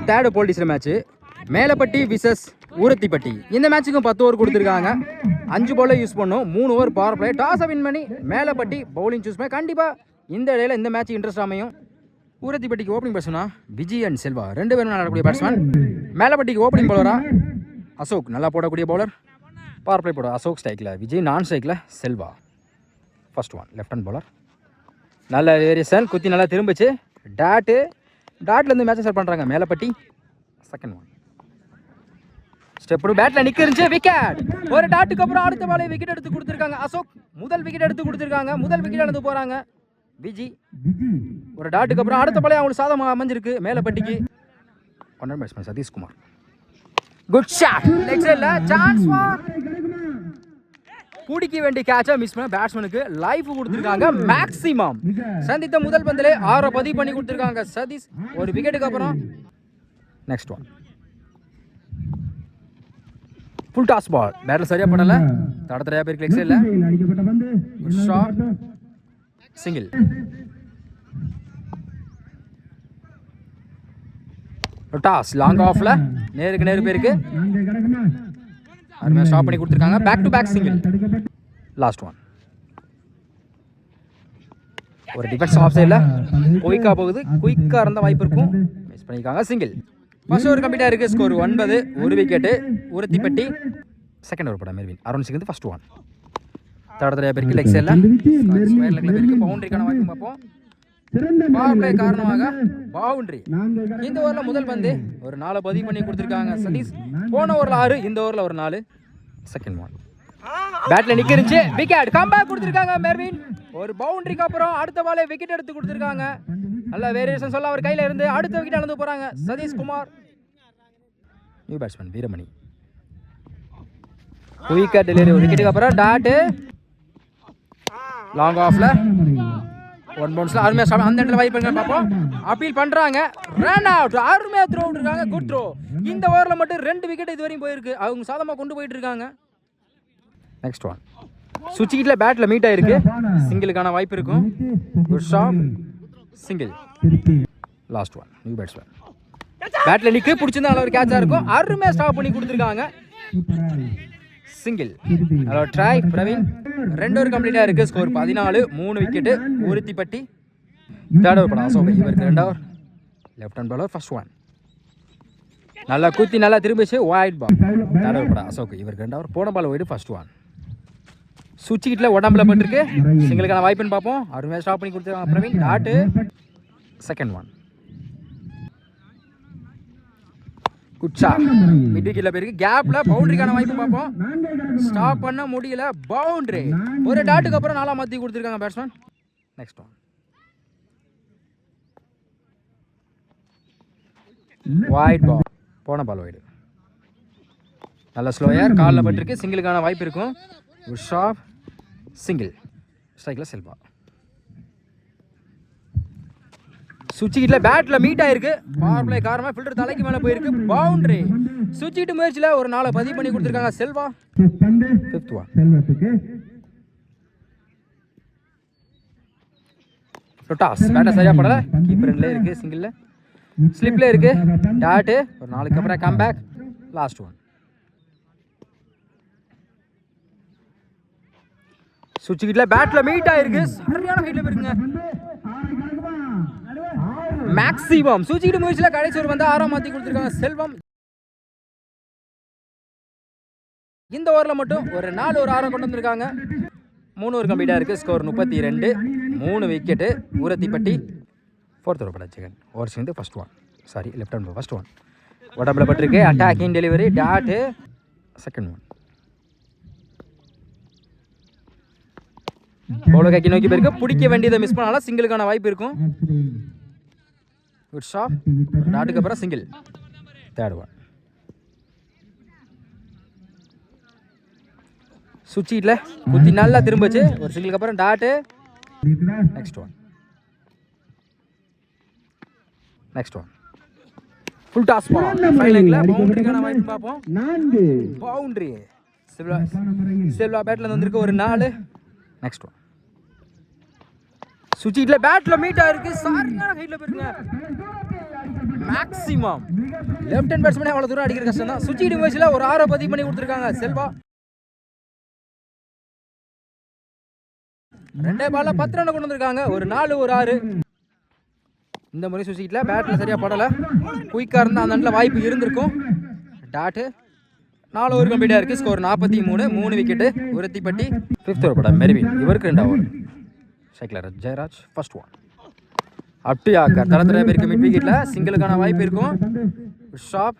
Third போல்டிஸ்ல match Melapatti versus Urathipatti. இந்த மேட்சுக்கும் 10 ஓவர் கொடுத்துருக்காங்க. 5 பால் யூஸ் பண்ணும், 3 over power play. Toss win பண்ணி மேலப்பட்டி பவுலிங் சூஸ் பண்ணி கண்டிப்பா இந்த இடையில இந்த மேட்ச் இன்ட்ரெஸ்ட் அமையும். ஊரத்திப்பட்டிக்கு ஓப்பனிங் பேட்ஸ்மனா விஜய் அண்ட் செல்வா 2 பேரும் நடக்கக்கூடிய பேட்ஸ்மேன். மேலப்பட்டிக்கு ஓப்பனிங் பவுலரா அசோக் நல்லா போடக்கூடிய பவுலர். பவர் பிளே போட அசோக் ஸ்ட்ரைக்கில், விஜய் நான் ஸ்ட்ரைக்கில், Selva. First one left hand bowler. நல்ல வேரியேஷன், குத்தி நல்லா திரும்பிச்சு. டாட்லேருந்து மேட்சை ஸ்டார்ட் பண்ணுறாங்க மேலப்பட்டி. செகண்ட் ஒன் ஸ்டெப் பேட்டில் நிற்கிருந்துச்சு, விக்கெட். ஒரு டாட்டுக்கு அப்புறம் அடுத்த பாலை விக்கெட் எடுத்து கொடுத்துருக்காங்க அசோக். முதல் விக்கெட் எடுத்து கொடுத்துருக்காங்க, முதல் விக்கெட் எடுத்து போகிறாங்க விஜி. ஒரு டாட்டுக்கு அப்புறம் அடுத்த பாலை அவங்களுக்கு சாதமாக அமைஞ்சிருக்கு மேலப்பட்டிக்கு. One batsman Satishkumar. Good shot, leg சைடுல சான்ஸ் ஃபார். பிடிக்க வேண்டிய கேட்சை மிஸ் பண்ண பேட்ஸ்மேனுக்கு லைஃப் கொடுத்துருக்காங்க மேக்ஸிமம். சந்தித்த முதல் பந்திலே 6 பதிவு பண்ணி கொடுத்துருக்காங்க சதீஷ். ஒரு விக்கெட்டுக்கு அப்புறம் next one full toss ball. பேட்டில் சரியா படல, தடத்தரையா பேருக்கு லெக் சைடுல. Good shot, single. Toss long ஆஃப்ல நேருக்கு நேரு பேருக்கு அருமையாக ஸ்டாப் பண்ணி கொடுத்துருக்காங்க. Back to back single. Last one ஒரு டிஃபென்ஸ் ஆஃப் சைடில் குயிக்காக போகுது, குயிக்காக இருந்த வாய்ப்பு இருக்கும், மிஸ் பண்ணியிருக்காங்க. சிங்கிள். ஃபர்ஸ்ட் ஓவர் கம்ப்ளீட்டாக இருக்குது. ஸ்கோர் 9, ஒரு விக்கெட்டு ஊரத்திப்பட்டி. செகண்ட் ஓவர் படம் Mervin around six. First one தடத்தரையா பேருக்கு லெக் சைடில், ஸ்கொயர் லெக்ல பேருக்கு பவுண்டரிக்கான வாய்ப்பு பார்ப்போம். பவர் பிளே காரணமாக பவுண்டரி. இந்த ஓவர்ல முதல் பந்து ஒரு 4 பதிவு பண்ணி கொடுத்துருக்காங்க சதீஷ். போன ஓவரில் 6, இந்த ஓவரில் ஒரு 4. செகண்ட் ஒன் பேட்ல நிக்கிருச்சு, விக்கெட். கம்பேக் கொடுத்துருக்காங்க மெர்வின். ஒரு பவுண்டரிக்கு அப்புறம் அடுத்த பாலே விக்கெட் எடுத்து கொடுத்துருக்காங்க. நல்ல வேரியேஷன் சொல்ல அவர் கையில இருந்து அடுத்த விக்கெட் அளந்து போறாங்க சதீஷ் குமார். New batsman Veeramani. குயிக்கா டெலிவரி, ஒரு விக்கெட்டுக்கு அப்புறம் டாட் லாங் ஆஃப்ல ஒன் பவுன்ஸ்ல அருமையா ஸ்டாப். அந்த இடத்துல வைப் பண்ணி பார்ப்போம். அப்பீல் பண்றாங்க, ரன் அவுட். அருமையா த்ரோ இருக்காங்க, குட் த்ரோ. இந்த ஓவர்ல மட்டும் 2 விக்கெட் இதுவரையும் போயிருக்கு, அவங்க சாதமா கொண்டு போயிட்டு இருக்காங்க. நெக்ஸ்ட் ஒன் சுவிட்ச் பேட்ல மீட் ஆயிருக்கு, சிங்கிளுக்கான வாய்ப்பு இருக்கும். Good shot, single. Last one new batsman பேட்ல நிக்கு, பிடிச்சிருந்தா நல்ல ஒரு கேட்சா இருக்கும். அருமையா ஸ்டாப் பண்ணி கொடுத்துருக்காங்க, single. Hello try Praveen. 2 over கம்ப்ளீட்டாக இருக்குது. Score 14, 3 wicket Urathipatti. Third over படம் அசோக், இவருக்கு 2 over. Left hand bowler. First one நல்லா குத்தி நல்லா திரும்பிச்சு, ஒயிட் பால். தேர்ட் ஓவர் படம் அசோக், இவருக்கு 2 ஓவர். போன பால் ஒயிட். ஃபர்ஸ்ட் ஒன் சுவிட்ச் கிட்ட உடம்புல பட்டிருக்கு, சிங்கிளுக்கான வாய்ப்புன்னு பார்ப்போம். அருமையாக ஸ்டாப் பண்ணி கொடுத்துருக்காங்க Praveen. Dot. Second one good shot, mid விக்கெட்ல போயிருக்கு, கேப்ல பவுண்டரிக்கான வாய்ப்பு பார்ப்போம். ஸ்டாப் பண்ண முடியல, பவுண்டரி. ஒரு டாட்டுக்கு அப்புறம் 4 மாத்தி கொடுத்துருக்காங்க batsman. Next one white ball. போன பால் ஒயிட். நல்ல ஸ்லோயர், காலில் பட்டிருக்கு, சிங்கிளுக்கான வாய்ப்பு இருக்கும். Good shot, single. ஸ்ட்ரைக்ல செல்வா. சுவிட்ச் கிட்ட பேட்ல மீட் ஆயிருக்கு, பவர் பிளே காரணமா ஃபில்டர் தலைக்கு மேல போயிருக்கு, பவுண்டரி. சுவிட்ச் கிட்ட முயற்சியில ஒரு 4 பதிவு பண்ணி கொடுத்துருக்காங்க செல்வா. ஃபிஃப்த் ஒன் டாஸ் பேட்டை சரியா படல, கீப்பர் ரெண்டுல இருக்கு, சிங்கிள்ல ஸ்லிப்ல இருக்கு. டாட் ஒரு 4க்கு அப்புறம் கம்பேக். லாஸ்ட் ஒன் சுவிட்ச் கிட்ட பேட்ல மீட் ஆயிருக்கு, சரியான ஹைட்ல போயிருங்க மேக்ஸிமம். சுவிட்ச் கிட்ட முயற்சியில கடைசி ஒரு வந்து 6 மாத்தி கொடுத்துருக்காங்க செல்வம். இந்த ஓவரில் மட்டும் ஒரு 4 ஒரு 6 கொண்டு வந்திருக்காங்க. 3 ஓவர் கம்ப்ளீட்டாக இருக்குது. Score 32, 3 wicket Urathipatti. Fourth over பட செகண்ட் ஓவர் சேர்ந்து first one sorry left hand first one உடம்புல பட்டிருக்கு, attacking delivery. Dot. Second one bowler கைக்கு நோக்கி போயிருக்கு, பிடிக்க வேண்டியதை மிஸ் பண்ணாலும் சிங்கிளுக்கான வாய்ப்பு இருக்கும். குட் ஷாட், டாட்டுக்கு அப்புறம் சிங்கிள். தேர்ட் ஒன் சுவிட்சில் குத்தி நல்லா திரும்பிச்சு, ஒரு சிங்கிளுக்கு அப்புறம் dot. Next one full toss ball. ஃபைனல்ல பவுண்டரிக்கான வாய்ப்பு பார்ப்போம். பவுண்டரி. செல்வா பேட்ல வந்திருக்கு, ஒரு 4. நெக்ஸ்ட் ஒன் சுவிட்சில் பேட்ல மீட் ஆயிருக்கு, சரியான ஹைட்ல போயிருங்க மேக்ஸிமம் லெஃப்ட் ஹேண்ட் பேட்ஸ்மேனே அவ்வளோ தூரம் அடிக்கிற கஷ்டம் தான். சுச்சிடி முயற்சியில் ஒரு 6 பதிவு பண்ணி கொடுத்துருக்காங்க செல்வா. 2 பால்ல 10 ரன் கொண்டு வந்திருக்காங்க. ஒரு 4 ஒரு 6. இந்த முறை சுச்சிக்கிட்டல பேட்டில் சரியாக படலை. குயிக்காக இருந்தால் அந்த இடத்துல வாய்ப்பு இருந்திருக்கும். டாட்டு 4 ஓவர் கம்ப்ளீட்டாக இருக்குது. Score 43. 3 wicket Urathipatti. 5th over படம் மெர்வின். இவருக்கு 2 ஓவர். சைக்கிளர் Jayaraj first one. Up to yorker. தரத்துல பேருக்கு மிட் விக்கெட்டில் சிங்கிளுக்கான வாய்ப்பு இருக்கும். Shot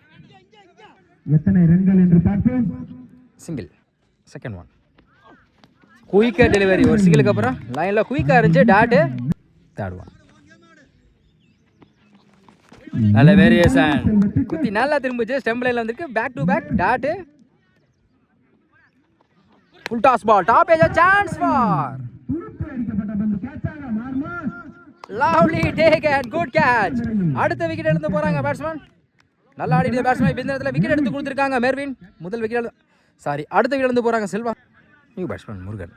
single. Second one. குயிக்காக டெலிவரி. ஒரு சிங்கிளுக்கு அப்புறம் லைனில் குயிக்காக இருந்துச்சு. Dot third one. நல்ல வேரியேஷன். குத்தி நல்லா திரும்பிச்சு. ஸ்டெம்ப் லைன்ல வந்திருக்கு. Back to back. Dot. Full toss ball. Top edge chance for lovely take and good catch. அடுத்த விக்கெட் எடுத்து போறாங்க பேட்ஸ்மேன். நல்லா ஆடிட்டு பேட்ஸ்மேன். இந்த நேரத்துல விக்கெட் எடுத்து கொடுத்திருக்காங்க மெர்வின். முதல் விக்கெட் அடுத்த விக்கெட் எடுத்து போறாங்க Selva. New batsman Murugan.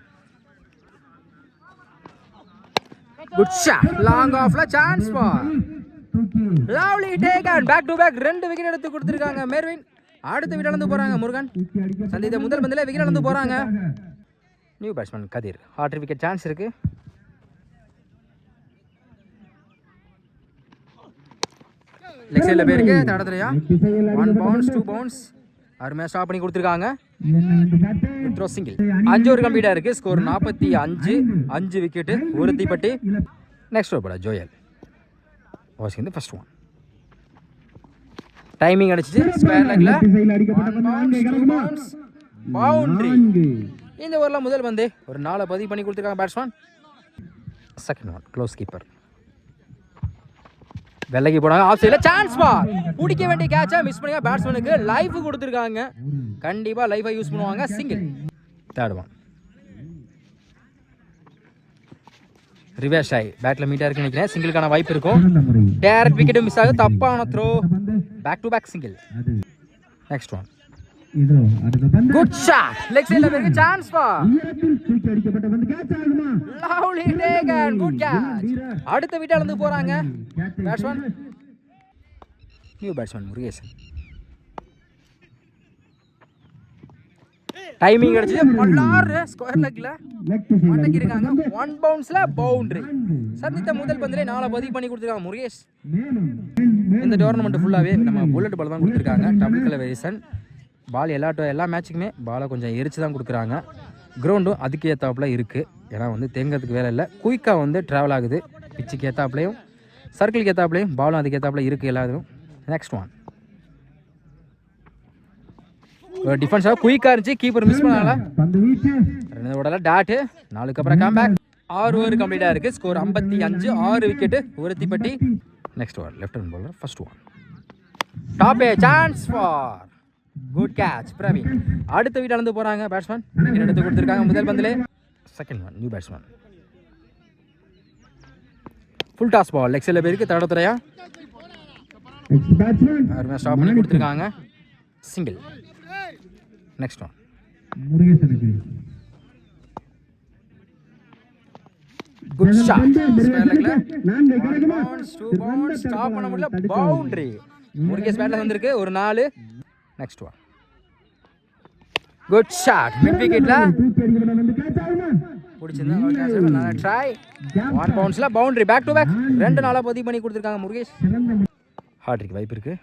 Good shot. Long ஆஃப்ல chance for lovely take and back to back. 2 wicket எடுத்து கொடுத்திருக்காங்க மெர்வின். அடுத்த விக்கெட் இழந்து போறாங்க முருகன். சந்தித்த முதல் பந்தில விக்கெட் இழந்து போறாங்க. New batsman Kathir. Hard wicket chance இருக்கு. லெக் சைடுல பேருக்கு தடத்துலையா 1 பவுன்ஸ் 2 பவுன்ஸ். அருமையா ஸ்டாப் பண்ணி கொடுத்திருக்காங்க. Throw single. 5 ஓவர் கம்ப்ளீட்டா இருக்கு. Score 45. 5 wicket Urathipatti. Next over பட Joel facing the first one. Timing அடிச்சிச்சு. ஸ்கொயர் லெக்ல 1 பவுன்ஸ் 2 பவுன்ஸ் பவுண்டரி. இந்த ஓவர்ல முதல் பந்து ஒரு 4 பதிவு பண்ணி கொடுத்திருக்காங்க batsman. Second one. Close keeper வெள்ளகி போனாங்க. ஆஃப் சைடுல சான்ஸ் பால். பிடிக்க வேண்டிய கேட்சா மிஸ் பண்ணியா பேட்ஸ்மேனுக்கு லைஃப் கொடுத்திருக்காங்க. கண்டிப்பா லைஃபை யூஸ் பண்ணுவாங்க. சிங்கிள். Third one. ரிவர்ஸ் ஆகி பேட்ல மீட்டா இருக்கு நினைக்கிறேன். சிங்கிளுக்கான வாய்ப்பு இருக்கும். டைரக்ட் விக்கெட் மிஸ் ஆகுது. தப்பான throw. Back to back single. Next one. Good shot. Leg சைடுல இருக்கு. Chance for lovely take and good catch. அடுத்த விக்கெட் இழந்து போறாங்க batsman. New batsman Murugesan. Timing கிடைச்சது. பல்லாறு ஸ்கொயர் லெக்ல மடக்கி இருக்காங்க. 1 பவுன்ஸ்ல பவுண்டரி. சந்தித்த முதல் பந்திலே 4 பதிவு பண்ணி கொடுத்திருக்காங்க முருகேஷ். இந்த டோர்னமெண்ட் ஃபுல்லாவே நம்ம புல்லட் பால் தான் கொடுத்திருக்காங்க. Double colour variation. பால் எல்லா மேட்சுக்குமே பாலை கொஞ்சம் எரிச்சு தான் கொடுக்குறாங்க. கிரவுண்டும் அதுக்கு ஏற்றாப்புல இருக்குது. ஏன்னா வந்து தேங்கிறதுக்கு வேலை இல்லை. குயிக்காக வந்து ட்ராவல் ஆகுது. பிச்சுக்கு ஏற்றாப்புலையும் சர்க்கிளுக்கு ஏற்றாப்புலையும் பாலும் அதுக்கு ஏற்றாப்புல இருக்குது எல்லாரும். Next one. ஒரு டிஃபென்ஸாக குயிக்காக இருந்துச்சு. கீப்பர் மிஸ் பண்ணால 2 ஓடல டாட்டு. 4க்கு அப்புறம் கம்பேக். 6 ஓவர் கம்ப்ளீட்டாக இருக்குது. Score 55. 6 wicket Urathipatti. Next over. Left hand bowler first one. Top ஏ chance for good catch Praveen. அடுத்த விக்கெட் இழந்து போறாங்க பேட்ஸ்மேன். விக்கெட் எடுத்து கொடுத்திருக்காங்க முதல் பந்திலே. Second one. New batsman. Full toss ball. Leg சைடுல பேருக்கு தடத்துறையா அருமையா ஸ்டாப் பண்ணி கொடுத்திருக்காங்க. Single. Next one. Good shot. Square லெக்ல 1 பவுன்ஸ் 2 பவுன்ஸ். ஸ்டாப் பண்ண முடியல. பவுண்டரி. முருகேஷ் பேட்ல வந்திருக்கு. ஒரு 4. Next one. Good shot. Mid விக்கெட்ல பிடிச்சிருந்தா நல்லா ட்ரை. 1 பவுன்ஸ்ல பவுண்டரி. பேக் டு பேக் 2 4 பதிவு பண்ணி கொடுத்திருக்காங்க முருகேஷ். ஹார்ட்ரிக் வாய்ப்பு இருக்கு.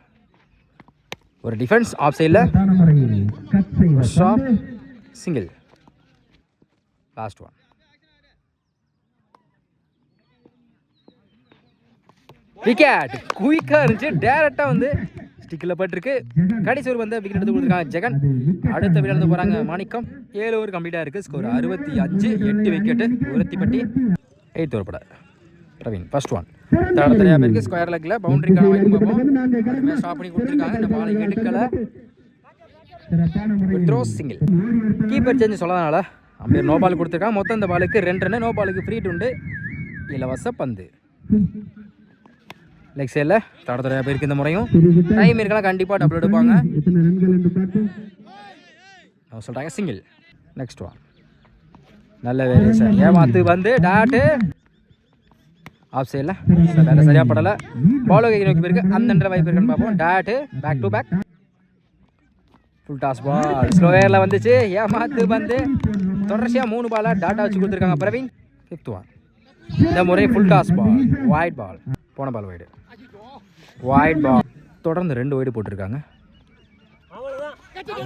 ஒரு டிஃபென்ஸ் ஆஃப் சைடுல shot. Single. Last one. Wicket. குயிக்கா இருந்துச்சு. டைரக்டா வந்து ஸ்டிக்கில் பட்டிருக்கு. கடைசி ஒரு வந்து விக்கெட் எடுத்து கொடுத்துருக்காங்க ஜெகன். அடுத்த விக்கெட் எடுத்து போறாங்க மாணிக்கம். 7 ஓவர் கம்ப்ளீட்டாக இருக்குது. ஸ்கோர் 65. 8 விக்கெட்டு உரத்திப்பட்டி. 8th ஓவர் பட பிரவீன் ஃபர்ஸ்ட் ஒன். தடத்துறையா பேருக்கு ஸ்கொயர் லெக்ல பவுண்டரிக்கான வாய்ப்பு பார்ப்போம். ஸ்டாப் பண்ணி கொடுத்துருக்காங்க. இந்த பாலை எடுக்கல. Throw single. கீப்பர் சேஞ்ச் சொல்லாதனால அம்பேர் நோ பால் கொடுத்துருக்காங்க. மொத்தம் இந்த பாலுக்கு 2 ரன். நோ பாலுக்கு ஃப்ரீ உண்டு. இலவச பந்து. லெக் சைடில் தடத்துறையா பேருக்கு இந்த முறையும் டைம் இருக்கலாம். கண்டிப்பாக டபுள் எடுப்பாங்க. சொல்கிறாங்க சிங்கிள். Next one. நல்ல வேரியேஷன். ஏமாத்து வந்து டாட்டு. ஆஃப் சைடில் வேலை சரியாக படலை. பால் கை நோக்கி போயிருக்கு. அந்த இடத்துல வாய்ப்பு இருக்குன்னு பார்ப்போம். Dot back to back. Full toss ball ஸ்லோயரில் வந்துச்சு. ஏமாத்து வந்து தொடர்ச்சியாக 3 பாலாக டாட்டா வச்சு கொடுத்துருக்காங்க பிரவீன். 5th one. இந்த முறை full toss ball wide ball. போன பால் வைடு. White ball. தொடர்ந்து 2 வைடு போட்டிருக்காங்க.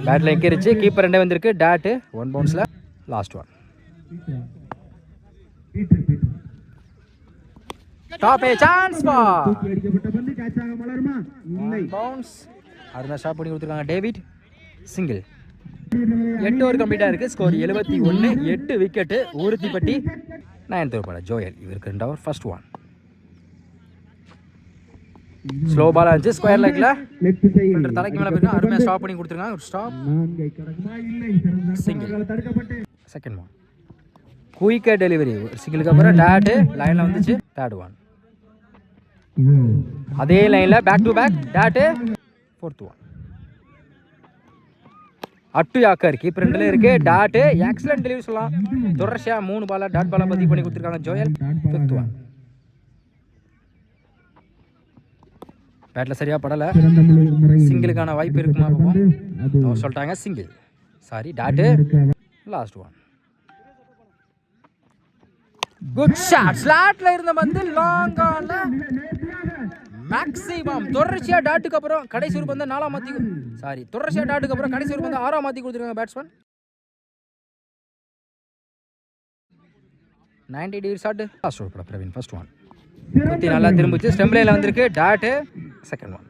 பேட்டில் எங்கிருச்சு. கீப்பர் 2 வந்திருக்கு. டாட்டு 1 பவுன்ஸில். Last one. டாப் ஏ சான்ஸ் பால். பவுன்ஸ். அருமையாக ஸ்டாப் பண்ணி கொடுத்துருக்காங்க டேவிட். சிங்கிள். 8 ஓவர் கம்ப்ளீட்டாக இருக்குது. Score 71. 8 wicket. Urathipatti 9th over Joel. இவருக்கு 2 ஓவர். First one. ஸ்லோ பாலாக இருந்துச்சு. ஸ்கொயர் லெக்கில் தலைக்கு மேலே போயிருக்கு. அருமையாக ஸ்டாப் பண்ணி கொடுத்துருக்காங்க. ஒரு ஸ்டாப். சிங்கிள். Second one. குயிக்காக டெலிவரி. சிங்கிளுக்கு அப்புறம் டாட்டு லைனில் வந்துச்சு. 3rd one. அதே லைனில் back to back dot. 4th one. அட்டு யாக்கர் கீப்பர் 2ல இருக்கு. டாட்டு எக்ஸலன்ட் டெலிவரி சொல்லலாம். தொடர்ச்சியாக 3 பாலா டாட் பாலா பதிவு பண்ணி கொடுத்துருக்காங்க ஜோயல். 5th one. பேட்டில் சரியாக படலை. சிங்கிளுக்கான வாய்ப்பு இருக்குமா பார்ப்போம். சொல்லிட்டாங்க single. Sorry dot. Last one. Good shot. ஸ்லாட்ல இருந்த வந்து லாங் ஆன மேக்ஸிமம். தொடர்ச்சியாக டாட்டுக்கு அப்புறம் கடைசி ஒரு பந்து 4ஆம் மாற்றி. சாரி தொடர்ச்சியாக டாட்டுக்கு அப்புறம் கடைசி ஒரு பந்து 6ஆம் மாற்றி கொடுத்துருக்காங்க batsman. 90 degree shot. Last over Praveen. First one. நல்லா திரும்பிச்சு. ஸ்டெம்ப்லேயில் வந்திருக்கு. டாட்டு. Second one.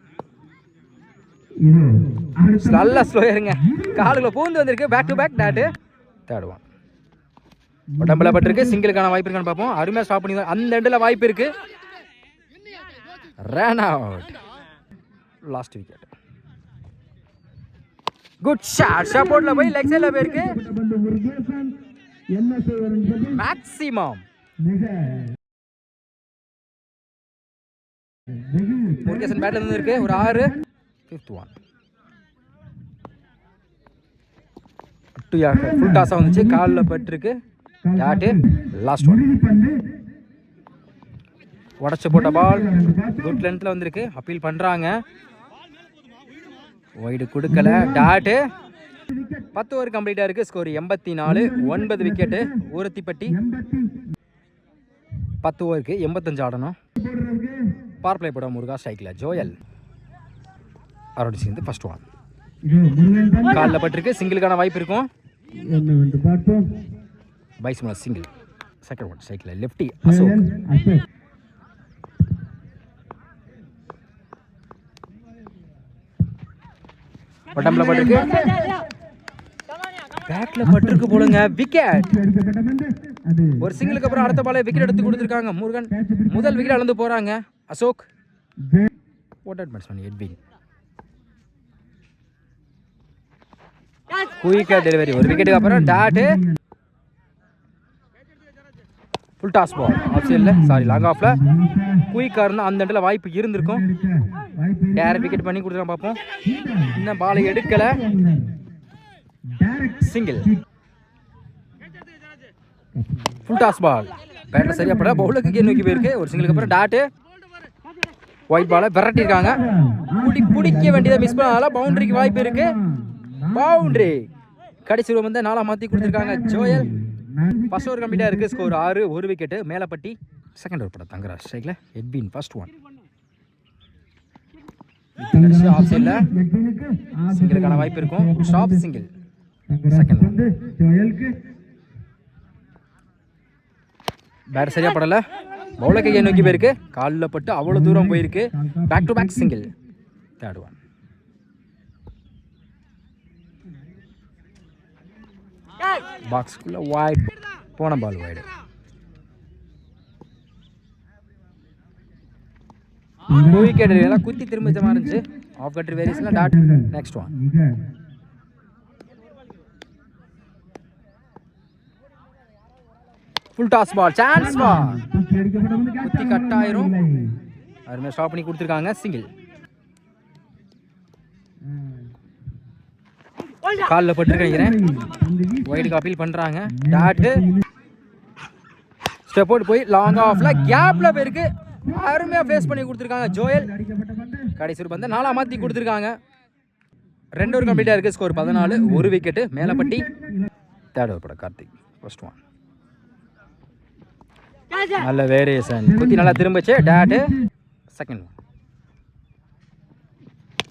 நல்லா ஸ்லோயருங்க. காலுக்குள்ள பூந்து வந்திருக்கு. Back to back dot. 3rd one. உடம்புல பட்டிருக்கு. சிங்கிளுக்கான வாய்ப்பு இருக்கான்னு பார்ப்போம். அருமையாக ஸ்டாப் பண்ணி அந்த எண்டில் வாய்ப்பு இருக்கு. Run out. Last wicket. Good shot. ஷாட்ல போய் லெக் சைடுல போயிருக்கு. மேக்ஸிமம். முருகேசன் பேட்ல இருந்து இருக்கு. ஒரு 6. 5th one. ஃபுல் டாஸா வந்துச்சு. காலில் பட்டிருக்கு. டாட்டு. Last one. உடச்சு போட்ட பால் குட் லென்த்ல வந்திருக்கு. அப்பீல் பண்றாங்க. வைடு கொடுக்கல. டாட்டு. 10 ஓவர் கம்ப்ளீட்டா இருக்கு. ஸ்கோர் 84. 9 விக்கெட்டு. ஊரத்திப்பட்டி 10 ஓவருக்கு 85 ஆடணும். பவர் பிளே போட முருகா ஸ்ட்ரைக்ல ஜோயல். அரோடி சேர்ந்து ஃபர்ஸ்ட் ஒன். காலில் பட்டிருக்கு. சிங்கிளுக்கான வாய்ப்பு இருக்கும். பைஸ்மல சிங்கிள். Second one. ஸ்ட்ரைக்ல லெஃப்டி அசோக். உடம்புல பட்டிருக்கு. பேட்ல பட்டிருக்கு போலுங்க. விக்கெட். ஒரு சிங்கிளுக்கு அப்புறம் அடுத்த பாலை விக்கெட் எடுத்து கொடுத்துருக்காங்க முருகன். முதல் விக்கெட் அளந்து போறாங்க அசோக். ஓட்டட் பேட்ஸ்மேன் எட்வின். குயிக்கா டெலிவரி. ஒரு விக்கெட்டுக்கு அப்புறம் dot. Full toss ball. Off சைடில். சாரி லாங் ஆஃப்ல. குயிக்காக இருந்தால் அந்த இடத்துல வாய்ப்பு இருந்திருக்கும். டேரக்ட் விக்கெட் பண்ணி கொடுத்துருக்கான் பார்ப்போம். இன்னும் பாலை எடுக்கல. சிங்கிள். Full toss ball. பேட்டில் சரியா பட பவுலுக்கு கீழ் நோக்கி போயிருக்கு. ஒரு சிங்கிளுக்கு அப்புறம் டாட்டு. ஒயிட் பாலை விரட்டிருக்காங்க. பிடிக்க வேண்டியதை மிஸ் பண்ணால பவுண்டரிக்கு வாய்ப்பு இருக்கு. பவுண்டரி. கடைசி ரூம் வந்து 4ஆம் மாற்றி கொடுத்துருக்காங்க ஜோயல். ஃபர்ஸ்ட் ஓவர் கம்ப்ளீட்டாக இருக்குது. Score 6. 1 wicket. Melapatti. Second over பட தங்கராஜ் ஸ்ட்ரைக்கில் எட்வின். First one. ஆஃப் சைடில் சிங்கிளுக்கான வாய்ப்பு இருக்கும். Stop single. Second one. Bat சரியாக படலை. பவுலர் கையை நோக்கி போயிருக்கு. காலில் பட்டு அவ்வளோ தூரம் போயிருக்கு. Back to back single. 3rd one. பாக்ஸ்குள்ள வைட். போன பால் வைடு. விக்கெட் எல்லாம் குத்தி திரும்ப இருந்துச்சு. ஆஃப் கட்ரி வேரியேஷன்ல dot. Next one. Full toss ball. Chance ball. குத்தி கட் ஆயிரும். அருமையாக ஸ்டாப் பண்ணி கொடுத்துருக்காங்க. சிங்கிள். காலில் பட்டு நினைக்கிறேன். ஒயிடுக்கு அப்பீல் பண்ணுறாங்க. டாட்டு. ஸ்டெப் அவுட் போய் லாங் ஆஃப்ல கேப்ல போயிருக்கு. அருமையா ஃபேஸ் பண்ணி கொடுத்துருக்காங்க ஜோயல். கடைசி ஒரு பந்தை 4 மாற்றி கொடுத்துருக்காங்க. 2 ஓவர் கம்ப்ளீட்டாக இருக்குது. Score 14, 1 wicket. Melapatti. Third over பட கார்த்திக். ஃபர்ஸ்ட் ஒன் நல்ல வேரியேஷன், குத்தி நல்லா திரும்பிச்சு. Dot second one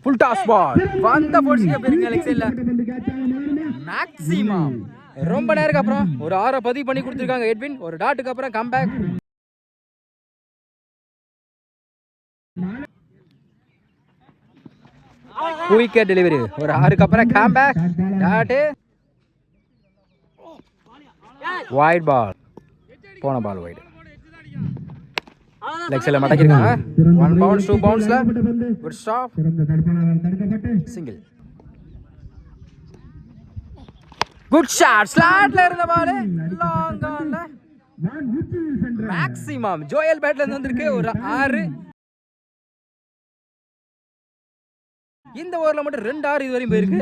full toss ball வந்த போட்ஸ்க்கு பெரிய லெக் சைடுல மேக்ஸிமம். ரொம்ப நேரத்துக்கு அப்புறம் ஒரு 6 பதிவு பண்ணி கொடுத்துருக்காங்க எட்வின். ஒரு டாட்டுக்கு அப்புறம் கம்பேக். குயிக்கா டெலிவரி. ஒரு 6க்கு அப்புறம் கம்பேக். Tattoo white ball. போன பால் வைட். லெக் சைடுல மடக்கிருக்காங்க. 1 பவுன்ஸ் 2 பவுன்ஸ்ல good stop. Single. Good shot. ஸ்லாட்ல இருந்த பால் லாங் ஆன்ல மேக்ஸிமம் ஜோயல் பேட்ல இருந்து வந்திருக்கு. ஒரு 6. இந்த ஓவர்ல மட்டும் 2 6 இதுவரையும் போயிருக்கு.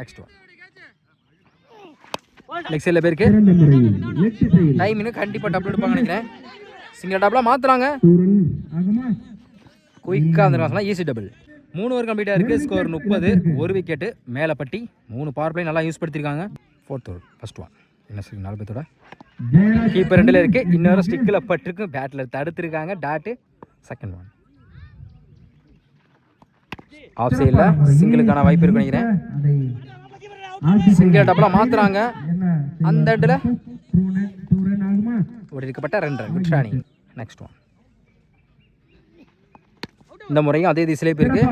நெக்ஸ்ட் ஒன் லெக் சைடுல போயிருக்கு. டைம் இன்னும் கண்டிப்பா டபுள் எடுப்பாங்க நினைக்கிறேன். சிங்கிள் டபுளா மாத்துறாங்க. குயிக்கா அந்த ஈஸி டபுள். 3 ஓவர் கம்ப்ளீட்டா இருக்கு. Score 30, 1 wicket. Melapatti 3 power play நல்லா யூஸ் படுத்திருக்காங்க. Fourth over first one. என்ன சரி 4 பேத்தோட கீப்பர் 2ல இருக்கு. இன்னொரு ஸ்டிக்ல பட்டிருக்கு. பேட்ல தடுத்துருக்காங்க. Dot second one. ஆஃப் சைடுல சிங்கிளுக்கான வாய்ப்பு இருக்கு நினைக்கிறேன். சிங்கிள் டபுளா மாத்துறாங்க. அந்த இடத்துல ஒரு இருக்கப்பட்ட 2 run. Good shot. Next one. இந்த முறையும் அதே திசையிலே போயிருக்கு.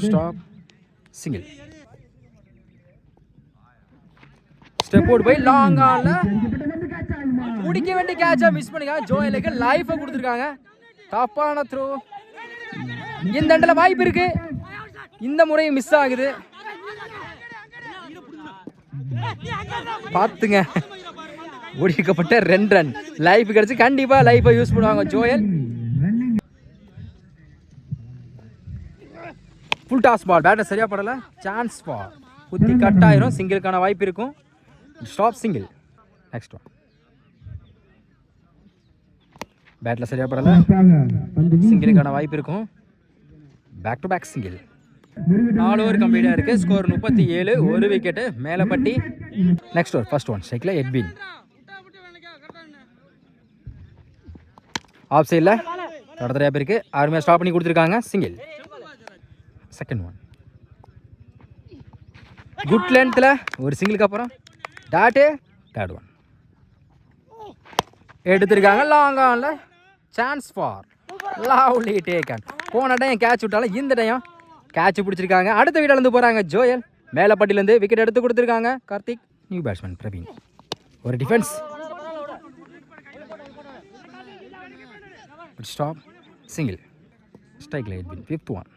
ஸ்டாப். சிங்கிள். ஸ்டெப் அவுட் போய் லாங் ஆன்ல முடிக்க வேண்டிய கேட்சை மிஸ் பண்ணிருக்காங்க. ஜோயலுக்கு லைஃபை கொடுத்துருக்காங்க. தப்பான த்ரோ. இந்த இடத்துல வாய்ப்பு இருக்கு. இந்த முறையும் மிஸ் ஆகுது. பாத்துங்க. ஒடிக்கப்பட்ட 2 ரன். லைஃப் கிடைச்சு கண்டிப்பா லைஃபை யூஸ் பண்ணுவாங்க Joel. Full toss ball. Batter சரியா படல. Chance ball. குத்தி கட் ஆயிரும். சிங்கிளுக்கான வாய்ப்பு இருக்கும். ஸ்டாப். சிங்கிள். Next one. பேட்ல சரியா படல. சிங்கிளுக்கான வாய்ப்பு இருக்கும். Back to back single. 4 over கம்ப்ளீட்டா இருக்கு. Score 37, 1 wicket. Melapatti. Next over first one. ஸ்ட்ரைக்ல எட்வின். ஆஃப் சைடில் தொடர்ச்சியாக பேருக்கு அருமையாக ஸ்டாப் பண்ணி கொடுத்துருக்காங்க. சிங்கிள். Second one. குட் லென்த்தில் ஒரு சிங்கிளுக்கு அப்புறம் டாட்டு. தேர்ட் ஒன் எடுத்திருக்காங்க. லாங் ஆன்ல சான்ஸ் ஃபார் லவ்லி டேக்கன். போன டைம் கேட்ச் விட்டாலும் இந்த டைம் கேட்ச் பிடிச்சிருக்காங்க. அடுத்த வீட்டிலேருந்து போகிறாங்க ஜோயல். மேலப்பட்டிலேருந்து விக்கெட் எடுத்து கொடுத்துருக்காங்க கார்த்திக். New batsman Praveen. ஒரு டிஃபென்ஸ். ஸ்டாப். சிங்கிள். ஸ்ட்ரைக்ல எட்வின். Fifth one.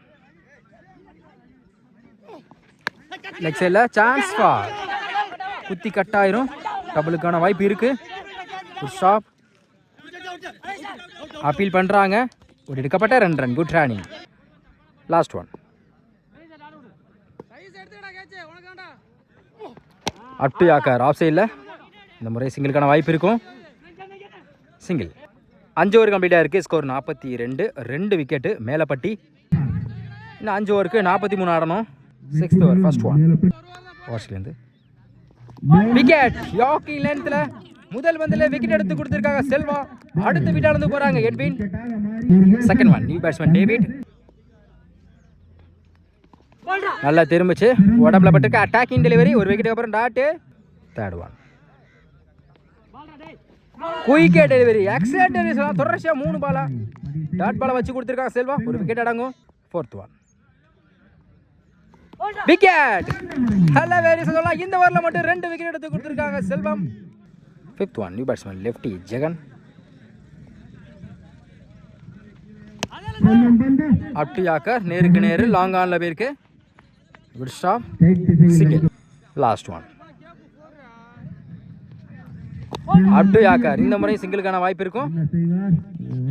லெக் சைடில் சான்ஸ் ஃபார். குத்தி கட் ஆயிரும். டபுளுக்கான வாய்ப்பு இருக்கு. ஸ்டாப். அப்பீல் பண்ணுறாங்க. ஒரு எடுக்கப்பட்ட 2 run. Good running. Last one. Up to yorker. Off சைடில் இந்த முறை சிங்கிளுக்கான வாய்ப்பு இருக்கும். சிங்கிள். 5 ஓவர் கம்ப்ளீட்டாக இருக்குது. Score 42, 2 wicket. மேலப்பட்டி. இன்னும் 5 ஓவருக்கு 43 ஆடணும். 6th over first one. வாஷ்லேருந்து விக்கெட். யாக்கி லென்த்தில் முதல் பந்தில் விக்கெட் எடுத்து கொடுத்துருக்காங்க செல்வா. அடுத்த வீட்டாளந்து போகிறாங்க Edwin. Second one. New batsman David. நல்லா திரும்பிச்சு. உடம்புல பட்டுக்கு அட்டாக்கிங் டெலிவரி. ஒரு விக்கெட்டுக்கு அப்புறம் டாட்டு. Third one. குயிக்கே டெலிவரி. Excellent delivery. தொடர்ச்சியாக 3 பாலா டாட் பாலை வச்சு கொடுத்துருக்காங்க செல்வா. ஒரு விக்கெட் அடங்கும். Fourth one. Wicket. Hello very சொல்லலாம். இந்த ஓவரில் மட்டும் 2 விக்கெட் எடுத்து கொடுத்துருக்காங்க Selvam. Fifth one. New batsman lefty Jagan. Up to yorker. நேருக்கு நேரு. லாங் ஆன்ல போயிருக்கு. Good stop. Single. Last one. Up to yorker. இந்த முறை சிங்கிளுக்கான வாய்ப்பு இருக்கும்.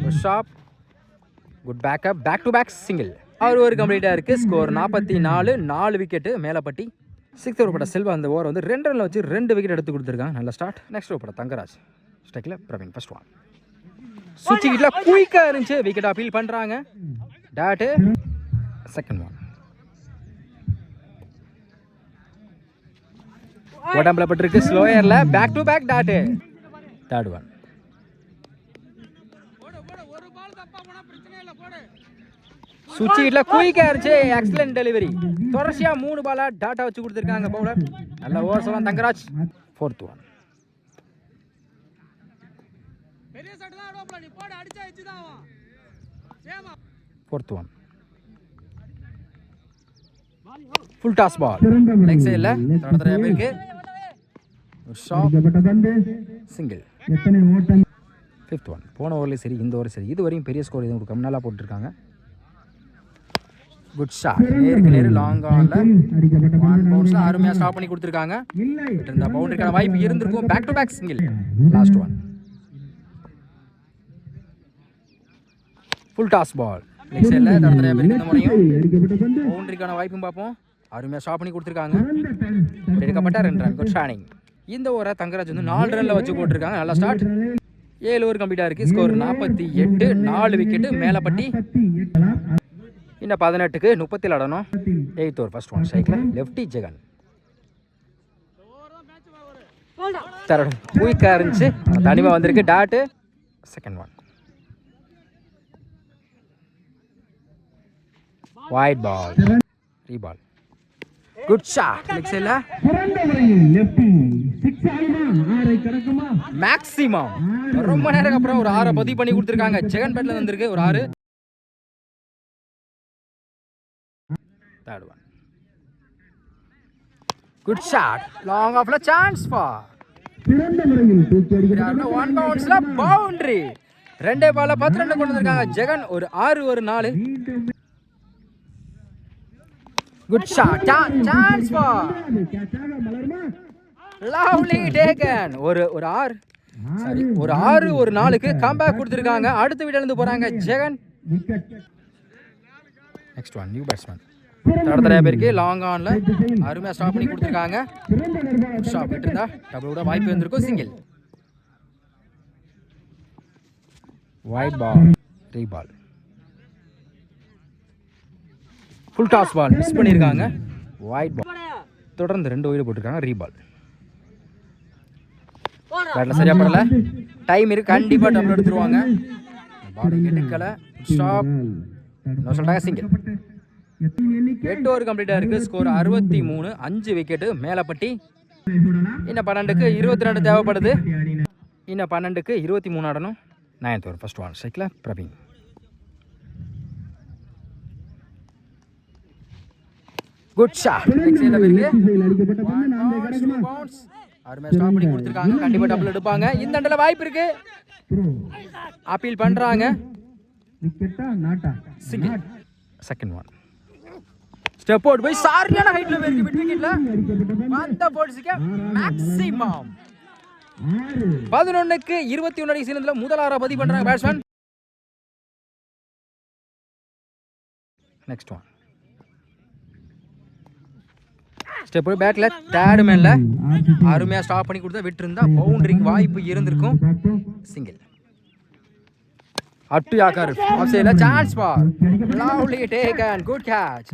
Good stop. Good backup. Back to back single. 6 over கம்ப்ளீட்டாக இருக்குது. Score 44, 4 wicket. Melapatti. 6th over போட்ட செல்வா அந்த ஓவர் வந்து 2 ரன்ல வச்சு 2 விக்கெட் எடுத்து கொடுத்துருக்காங்க. நல்ல ஸ்டார்ட். நெக்ஸ்ட் ஓவர் போட்ட தங்கராஜ் ஸ்ட்ரைக்கில் பிரவீன் ஃபர்ஸ்ட் ஒன். சுவிட்ச் கிட்ல குயிக்காக இருந்துச்சு, விக்கெட் அப்பீல் பண்ணுறாங்க. Dot second one. உடம்புல பட்டிருக்கு ஸ்லோயரில் back to back dot. Third one. சுவிட்ச் கிட்ல குயிக்காக இருந்துச்சு, எக்ஸலன்ட் டெலிவரி. தொடர்ச்சியாக 3 பாலா டாட்டா வச்சு கொடுத்துருக்காங்க பவுலர். நல்ல ஓவர் சொல்லலாம் Thangaraj. Fourth one. Fourth one. Full toss ball leg சைடில் தொடர்ந்து பேருக்கு சிங்கிள். Fifth one. போன ஓவர்லேயும் சரி இந்த ஓவர் சரி இது வரையும் பெரிய ஸ்கோர் எதுவும் கொடுக்காம நல்லா போட்டுருக்காங்க. Good shot. நேருக்கு நேரு லாங் ஆன்ல ஒன் பவுன்ஸ்ல அருமையாக ஸ்டாப் பண்ணி கொடுத்துருக்காங்க. இந்த பவுண்டரிக்கான வாய்ப்பு இருந்திருக்கும். Back to back single. Last one. Full toss ball leg சைடில் தொடர்ந்து பேருக்கு இந்த முறையும் பவுண்டரிக்கான வாய்ப்பும் பார்ப்போம். அருமையாக ஸ்டாப் பண்ணி கொடுத்துருக்காங்க. எடுக்கப்பட்ட 2 ரன். குட் ஷானிங். இந்த ஓவரை தங்கராஜ் வந்து 4 ரன்ல வச்சு போட்டிருக்காங்க. நல்லா ஸ்டார்ட். 7 ஓவர் கம்ப்ளீட்டாக இருக்குது. ஸ்கோர் 48. 4 விக்கெட்டு மேலப்பட்டி. இன்னும் 18க்கு 30 ஆடணும். 8th over first one. ஸ்ட்ரைக்கில் லெஃப்டி ஜெகன். தரடும் குயிக்காக இருந்துச்சு, தனிமாக வந்திருக்கு. Dot second one. Wide ball ரீபால். குட் ஷாட் லெக் சைடில் மேக்ஸிமம். ரொம்ப நேரம் அப்புறம் ஒரு 6 பதிவு பண்ணி கொடுத்துருக்காங்க. ஜெகன் பேட்ல வந்திருக்கு ஒரு 6. Third one. Good shot long ஆஃப்ல சான்ஸ் ஃபார் ஒன் பவுன்ஸ்ல பவுண்டரி. 2 பால்ல 10 ரன் கொண்டு வந்திருக்காங்க ஜெகன். ஒரு 6 ஒரு 4. Good shot chance for lovely taken. ஒரு 6 சரி ஒரு 6 ஒரு 4க்கு கம்பேக் கொடுத்துருக்காங்க. அடுத்த வீட்டில் இருந்து போறாங்க Jagan. Next one. New batsman. தடத்தரையா பேருக்கு லாங் ஆன்ல அருமையாக ஸ்டாப் பண்ணி கொடுத்துருக்காங்க. ஸ்டாப் இருந்தா டபுள் கூட வாய்ப்பு இருந்திருக்கும். Single. Wide ball reball. Full toss ball miss பண்ணியிருக்காங்க. Wide ball. தொடர்ந்து 2 ஓவர் போட்டிருக்காங்க. ரீபால். பேட்டில் சரியா படல. டைம் இருக்கு, கண்டிப்பாக டபுள் எடுத்துருவாங்க. பால் எடுக்கல. ஸ்டாப். என்ன சொல்றாங்க? சிங்கிள். 8 ஓவர் கம்ப்ளீட்டாக இருக்குது. ஸ்கோர் 63. 5 விக்கெட்டு மேலப்பட்டி. இன்னும் 12க்கு 22 தேவைப்படுது. இன்னும் 12க்கு 23 ஆடணும். 9th over first one. ஸ்ட்ரைக்கில் பிரவீன். குட் ஷாட் லெக் சைடுல இருக்கு. அருமையா ஸ்டாப் பண்ணி கொடுத்திருக்காங்க. கண்டிப்பா டபுள் எடுப்பாங்க. இந்த அண்டல வாய்ப்பு இருக்கு. அப்பீல் பண்றாங்க. Single. Second one. Step out போய் சாரியான ஹைட்ல இருக்கு. மிட் விக்கெட்ல வந்த போல்ஸ்க்கு மேக்ஸிமம் 11க்கு 21 அடி சீனத்துல முதல் 6 பதிவு பண்றாங்க பேட்ஸ்மேன். Next one. ஸ்டெப் பேட்ல தேர்ட் மேன்ல அருமையா ஸ்டாப் பண்ணி கொடுத்தா விட்டுருந்தா பவுண்டரிக்கு வாய்ப்பு இருந்திருக்கும். சிங்கிள். அட்டு யாக்கார் ஆஃப் சைடுல chance for lovely taken. Good catch.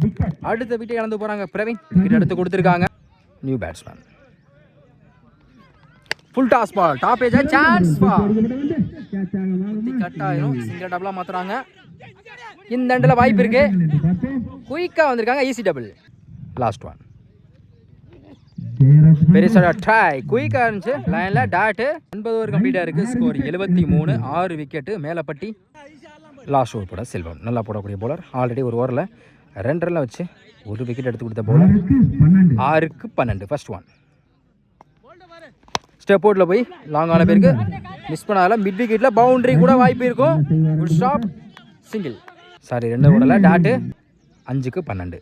அடுத்த விக்கெட் இழந்து போறாங்க பிரவீன். விக்கெட் எடுத்து கொடுத்திருக்காங்க. New batsman. Full toss ball top edge chance for cut ஆயிரும். சிங்கிள் டபுளா மாத்துறாங்க. இந்த எண்ட்ல வாய்ப்பு இருக்கு. குயிக்கா வந்திருக்காங்க. Easy double. Last one. பெருசாக ட்ரை குயிக்காக இருந்துச்சு. லைனில் டாட்டு. 9 ஓவர் கம்ப்ளீட்டாக இருக்குது. Score 73. 6 wicket Melapatti. Last over போட செல்வம். நல்லா போடக்கூடிய போலர். ஆல்ரெடி ஒரு ஓவரில் 2 ரன்ல வச்சு 1 விக்கெட் எடுத்து கொடுத்த போலர். 6க்கு 12 first one. ஸ்டெப் அவுட்டில் போய் லாங் ஆன பேருக்கு மிஸ் பண்ணால மிட் விக்கெட்டில் பவுண்டரி கூட வாய்ப்பு இருக்கும். Good stop. சிங்கிள். சாரி 2 ஓடல. டாட்டு. 5க்கு 12.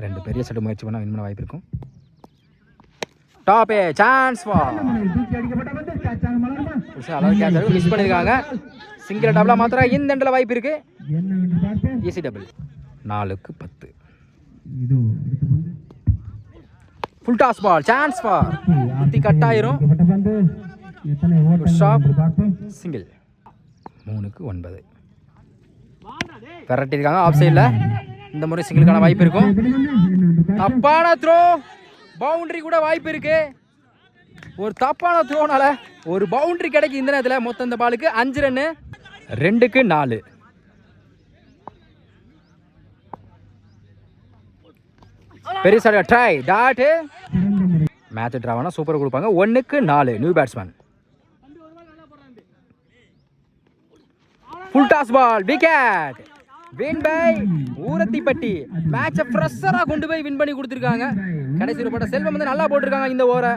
2 பெரிய செட்டு முயற்சி பண்ணால் வின் பண்ண வாய்ப்பு இருக்கும். டாப் சான்ஸ் ஃபார் மிஸ் பண்ணிருக்காங்க. சிங்கிள் டபுளா மாத்திர இந்த எண்ட்ல வாய்ப்பு இருக்கு. Easy double. 4க்கு 10. Full toss ball, chance for குத்தி கட் ஆயிரும். Sharp single. 3-9 விரட்டிருக்காங்க ஆஃப் சைடில். இந்த முறை சிங்கிளுக்கான வாய்ப்பு இருக்கும். தப்பான த்ரோ, பவுண்டரி கூட வாய்ப்பு இருக்கு. ஒரு தப்பான த்ரோனால ஒரு பவுண்டரி கிடைக்கும் இந்த நேரத்தில். மொத்தம் இந்த பாலுக்கு 5 ரன்னு. 2-4. பெருசாக ட்ரை டாட். மேட்ச் டிராவானா சூப்பர் கொடுப்பாங்க. 1-4 new batsman. Full toss ball, wicket. Win by Urathipatti. மேட்சை ஃப்ரெஷராக கொண்டு போய் வின் பண்ணி கொடுத்துருக்காங்க. கடைசி பட்ட செல்வம் வந்து நல்லா போட்டிருக்காங்க இந்த ஓவரை.